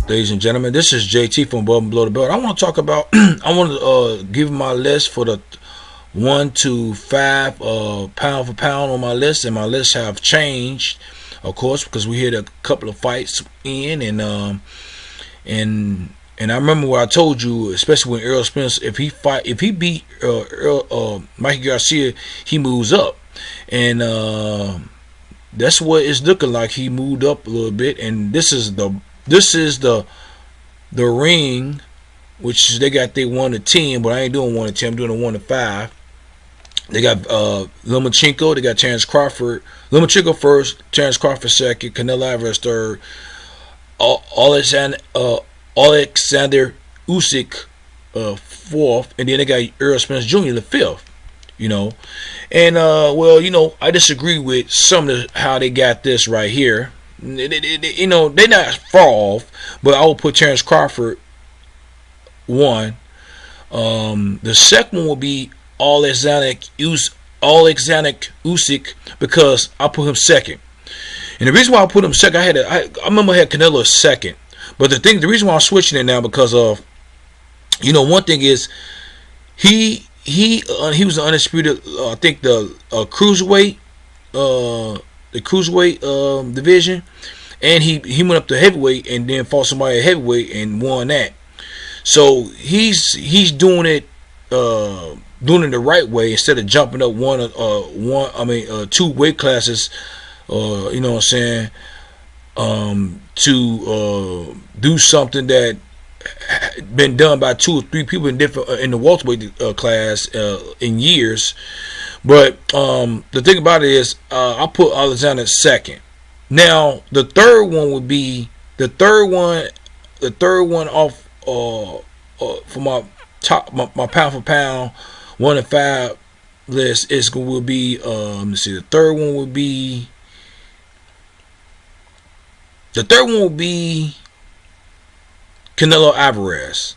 Ladies and gentlemen, this is JT from Above and Below the Belt. I want to talk about, I want to give my list for the 1 to 5 pound for pound on my list, and my lists have changed, of course, because we hit a couple of fights in, and I remember what I told you, especially when Errol Spence, if he beat Mikey Garcia, he moves up, and that's what it's looking like. He moved up a little bit, and this is the ring, which they got they 1 to 10, but I ain't doing 1 to 10. I'm doing a 1 to 5. They got Lomachenko. They got Terrence Crawford. Lomachenko first, Terrence Crawford second, Canelo Alvarez third, Alexander Usyk fourth, and then they got Errol Spence Jr. the fifth. You know, and well, you know, I disagree with some of how they got this right here. You know, they're not far off, but I will put Terrence Crawford 1. The second one will be Alexander Usyk, because I put him second. And the reason why I put him second, I remember I had Canelo second, but the reason why I'm switching it now, because of, you know, one thing is he was the undisputed, I think the cruiserweight division, and he went up to heavyweight and then fought somebody at heavyweight and won that. So he's doing it the right way, instead of jumping up 2 weight classes, you know what I'm saying, to do something that been done by 2 or 3 people in the welterweight class in years. But the thing about it is, I put Alexander second. Now the third one would be the third one off for my pound for pound 1 to 5 list will be let me see. The third one will be Canelo Alvarez.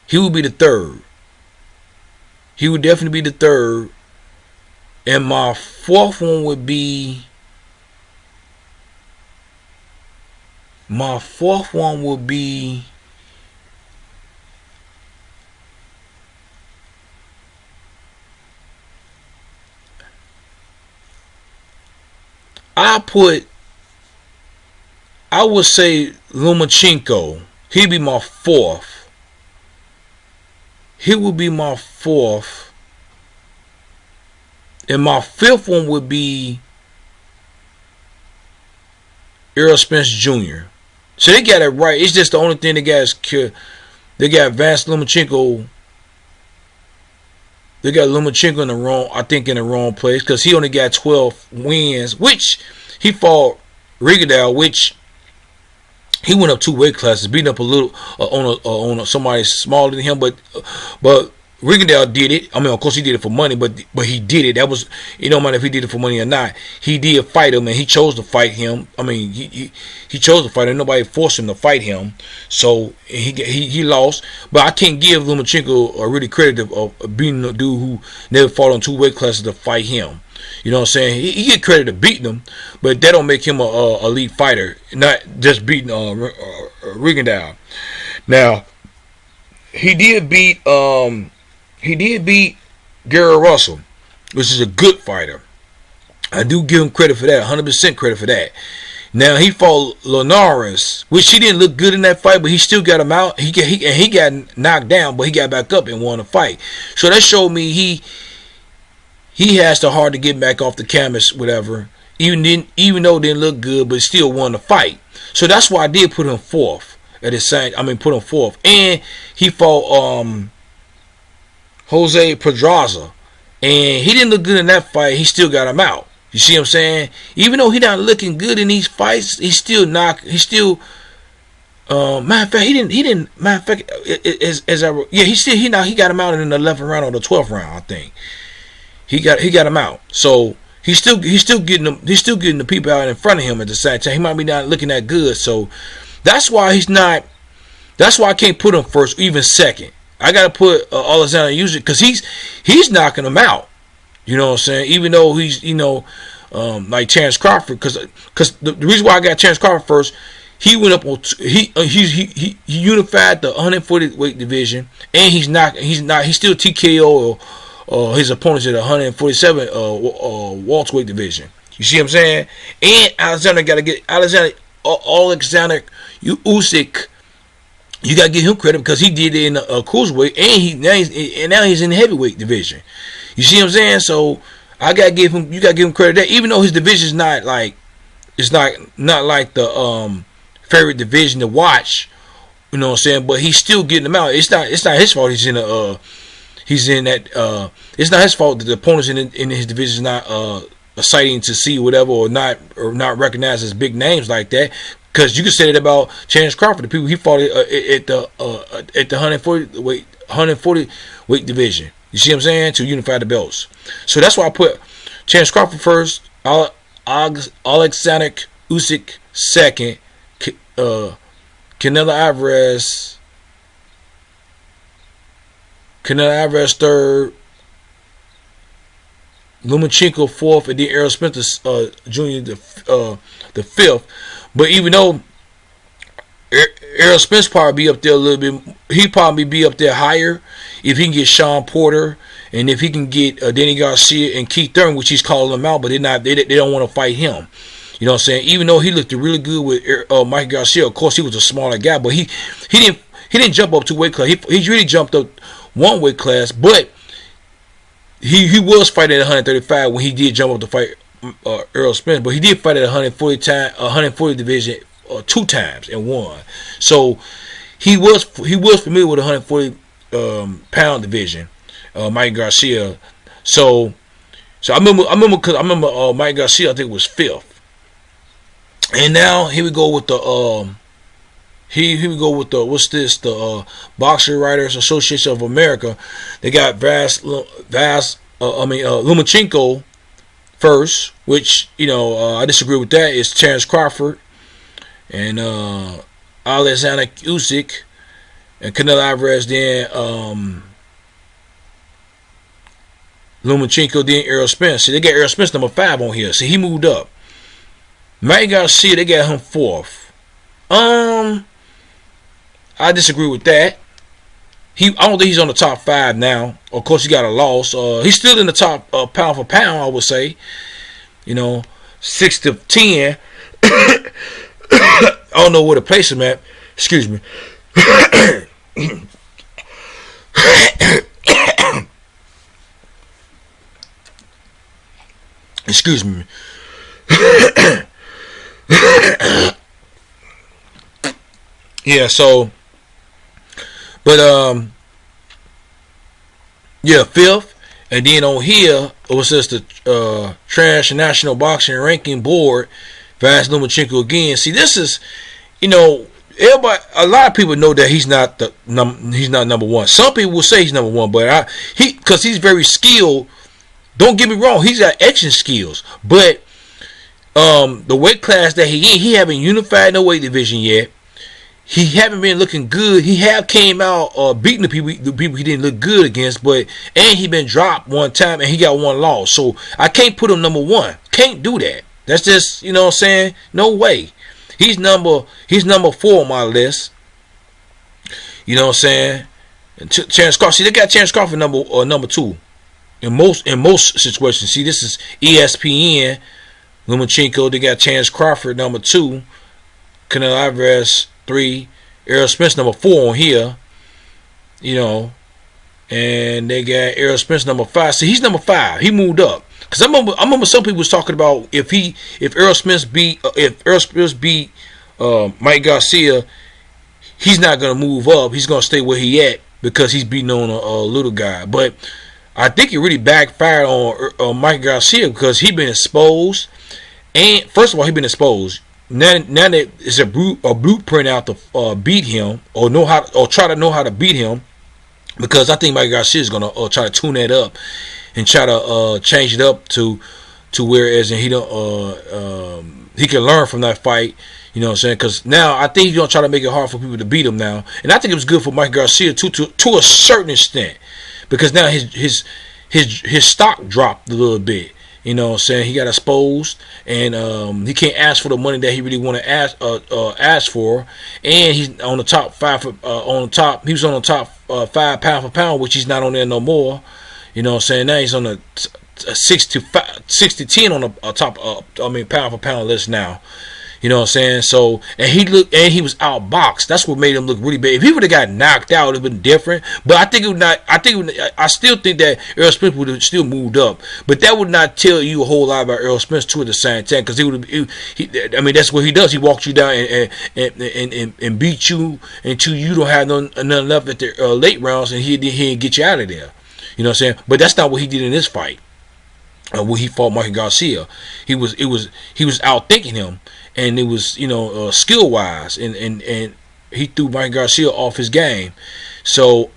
He would be the third. He would definitely be the third. And my fourth one would be I would say Lomachenko. He'd be my fourth. He would be my fourth. And my fifth one would be Errol Spence Jr. So they got it right. It's just the only thing they got is they got Vance Lomachenko. They got Lomachenko in the wrong place, because he only got 12 wins, which he fought Rigondeaux, which he went up 2 weight classes, beating up a little on somebody smaller than him, but Rigondeaux did it. I mean, of course he did it for money, but he did it. That was, it don't matter if he did it for money or not. He did fight him, and he chose to fight him. I mean, he chose to fight him. Nobody forced him to fight him. So he lost. But I can't give Lomachenko a really credit of beating a dude who never fought on 2 weight classes to fight him. You know what I'm saying? He get credit of beating him, but that don't make him a elite fighter. Not just beating Rigondeaux. Now, he did beat Gary Russell, which is a good fighter. I do give him credit for that, 100% credit for that. Now, he fought Linares, which he didn't look good in that fight, but he still got him out. He got knocked down, but he got back up and won the fight. So that showed me he has the heart to get back off the canvas, whatever. Even though it didn't look good, but still won the fight. So that's why I did put him fourth at the same. Put him fourth, and he fought Jose Pedraza, and he didn't look good in that fight. He still got him out. You see what I'm saying? Even though he not looking good in these fights, he still matter of fact, he didn't matter of fact, he got him out in the 11th round or the 12th round, I think. He got him out. So he's still getting the people out in front of him at the same time. He might be not looking that good. So that's why I can't put him first, even second. I gotta put Alexander Usyk, because he's knocking him out. You know what I'm saying? Even though he's, like Terrence Crawford, because the reason why I got Terrence Crawford first, he went up on he unified the 140 weight division, and he's still TKO his opponents at 147 welterweight division. You see what I'm saying? And Alexander Usyk. You gotta give him credit because he did it in the cruiserweight, and now he's in the heavyweight division. You see what I'm saying? So you gotta give him credit there, even though his division is not like like the favorite division to watch. You know what I'm saying? But he's still getting them out. It's not his fault. It's not his fault that the opponents in his division is not exciting to see, whatever, or not recognized as big names like that. Because you can say that about Terence Crawford, the people he fought at the 140 weight division. You see what I'm saying? To unify the belts. So that's why I put Terence Crawford first, Alexander Usyk second, Canelo Alvarez third, Lomachenko fourth, and then Errol Spence Jr. the fifth. But even though Errol Spence probably be up there a little bit, he probably be up there higher if he can get Sean Porter, and if he can get Danny Garcia and Keith Thurman, which he's calling them out, but they don't want to fight him. You know what I'm saying? Even though he looked really good with Mike Garcia, of course he was a smaller guy, but he didn't jump up 2 weight class. He really jumped up 1 weight class, but he was fighting at 135 when he did jump up to fight Errol Spence, but he did fight at 140 division 2 times and won. So he was familiar with the 140 pound division, Mike Garcia. So I remember Mike Garcia, I think, was 5th. And now here we go with the what's this? The Boxer Writers Association of America. They got Lomachenko first, which I disagree with that. It's Terence Crawford and Alexander Usyk and Canelo Alvarez, then Lomachenko, then Errol Spence. See, they got Errol Spence number 5 on here. See, he moved up. Mike Garcia, they got him 4th. I disagree with that. I don't think he's on the top 5 now. Of course, he got a loss. He's still in the top pound for pound, I would say. 6 to 10. I don't know where to place him at. Excuse me. Excuse me. Yeah, so, but yeah, 5th, and then on here it was just the Transnational Boxing Ranking Board. Vasyl Lomachenko again. See, this is, everybody. A lot of people know that he's not number 1. Some people will say he's number 1, but because he's very skilled. Don't get me wrong, he's got action skills, but the weight class that he haven't unified no weight division yet. He haven't been looking good. He have came out beating the people he didn't look good against, and he been dropped 1 time and he got 1 loss. So I can't put him number 1. Can't do that. That's just, what I'm saying? No way. He's number 4 on my list. You know what I'm saying? And Terence Crawford. See, they got Terence Crawford number 2 in most situations. See, this is ESPN. Lomachenko. They got Terence Crawford number 2. Canelo Alvarez 3, Errol Spence number 4 on here, and they got Errol Spence number 5. See, he's number 5. He moved up. Cause I remember some people was talking about if Errol Spence beat Mike Garcia, he's not gonna move up. He's gonna stay where he at because he's beating on a little guy. But I think it really backfired on Mike Garcia because he been exposed. And first of all, he been exposed. Now that it's a blueprint out to beat him or try to know how to beat him, because I think Mike Garcia is gonna try to tune that up and try to change it up to whereas he can learn from that fight. You know what I'm saying? Because now I think he's gonna try to make it hard for people to beat him now, and I think it was good for Mike Garcia to a certain extent, because now his stock dropped a little bit. You know what I'm saying? He got exposed, and he can't ask for the money that he really want to ask for. And he's on the top five on the top. He was on the top 5 pound for pound, which he's not on there no more. You know what I'm saying? Now he's on the 6 to 10 on the top pound for pound list now. You know what I'm saying? So, and he was outboxed. That's what made him look really bad. If he would have got knocked out, it would have been different. But I think it would not. I still think that Errol Spence would have still moved up. But that would not tell you a whole lot about Errol Spence too at the same time, because I mean, that's what he does. He walks you down and beat you until you don't have nothing left at the late rounds, and he'd get you out of there. You know what I'm saying? But that's not what he did in this fight. When he fought Mikey Garcia, he was outthinking him, and it was skill wise, and he threw Mikey Garcia off his game. So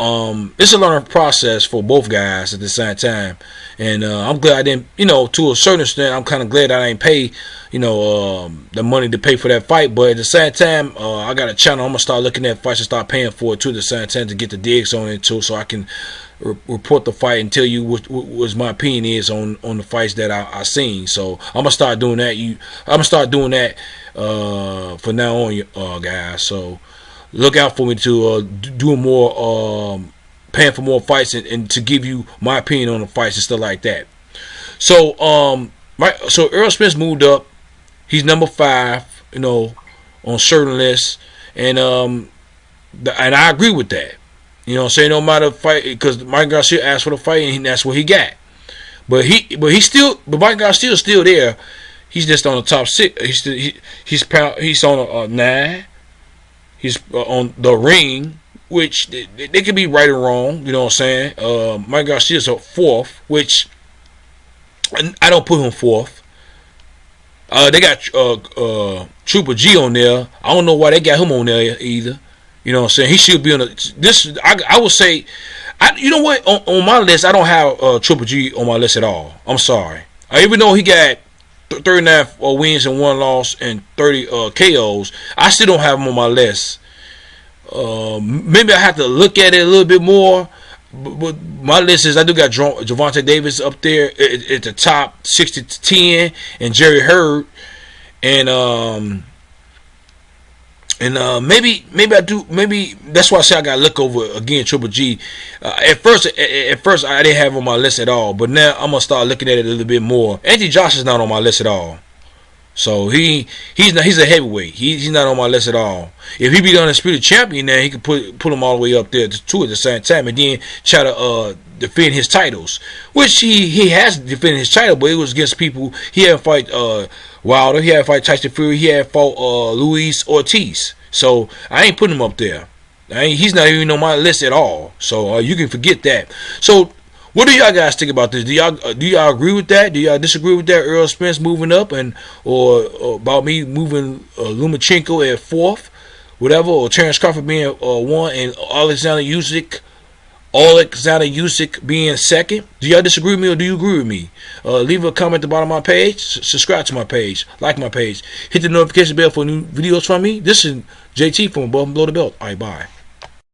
it's a learning process for both guys at the same time, and I'm glad I didn't, to a certain extent, I'm kind of glad I didn't pay, the money to pay for that fight. But at the same time, I got a channel. I'm gonna start looking at fights and start paying for it too at the same time to get the digs on it too, so I can report the fight and tell you what my opinion is on the fights that I seen. So I'm gonna start doing that. I'm gonna start doing that for now on, guys. So look out for me to do more, paying for more fights and to give you my opinion on the fights and stuff like that. So so Errol Spence moved up. He's number 5, on certain lists, and I agree with that. You know what I'm saying? No matter fight, because Mike Garcia asked for the fight, and that's what he got. But Mike Garcia is still there. He's just on the top 6. He's on a 9. He's on the ring, which they could be right or wrong. You know what I'm saying? Mike Garcia is a 4th, which I don't put him 4th. They got Trooper G on there. I don't know why they got him on there either. You know what I'm saying? He should be on this. I would say, you know what? On my list, I don't have Triple G on my list at all. I'm sorry. Even though he got 39 wins and 1 loss and 30 KOs, I still don't have him on my list. Maybe I have to look at it a little bit more. But my list is, I do got Gervonta Davis up there at the top 60 to 10, and Jerry Hurd, and maybe I do. Maybe that's why I say I got to look over again Triple G. At first I didn't have him on my list at all, but now I'm gonna start looking at it a little bit more. Anthony Josh is not on my list at all, so he's a heavyweight. He's not on my list at all. If he be the undisputed champion, then he could put him all the way up there to at the same time, and then try to defend his titles, which he has defended his title, but it was against people he had to fight. Wilder, he had to fight Tyson Fury, he had to fight Luis Ortiz. So I ain't putting him up there. He's not even on my list at all. So you can forget that. So what do y'all guys think about this? Do y'all agree with that? Do y'all disagree with that? Errol Spence moving up, or about me moving Lomachenko at 4th, whatever, or Terrence Crawford being 1, and Alexander Usyk being 2nd. Do y'all disagree with me, or do you agree with me? Leave a comment at the bottom of my page. Subscribe to my page. Like my page. Hit the notification bell for new videos from me. This is JT from Above and Below the Belt. Alright, bye.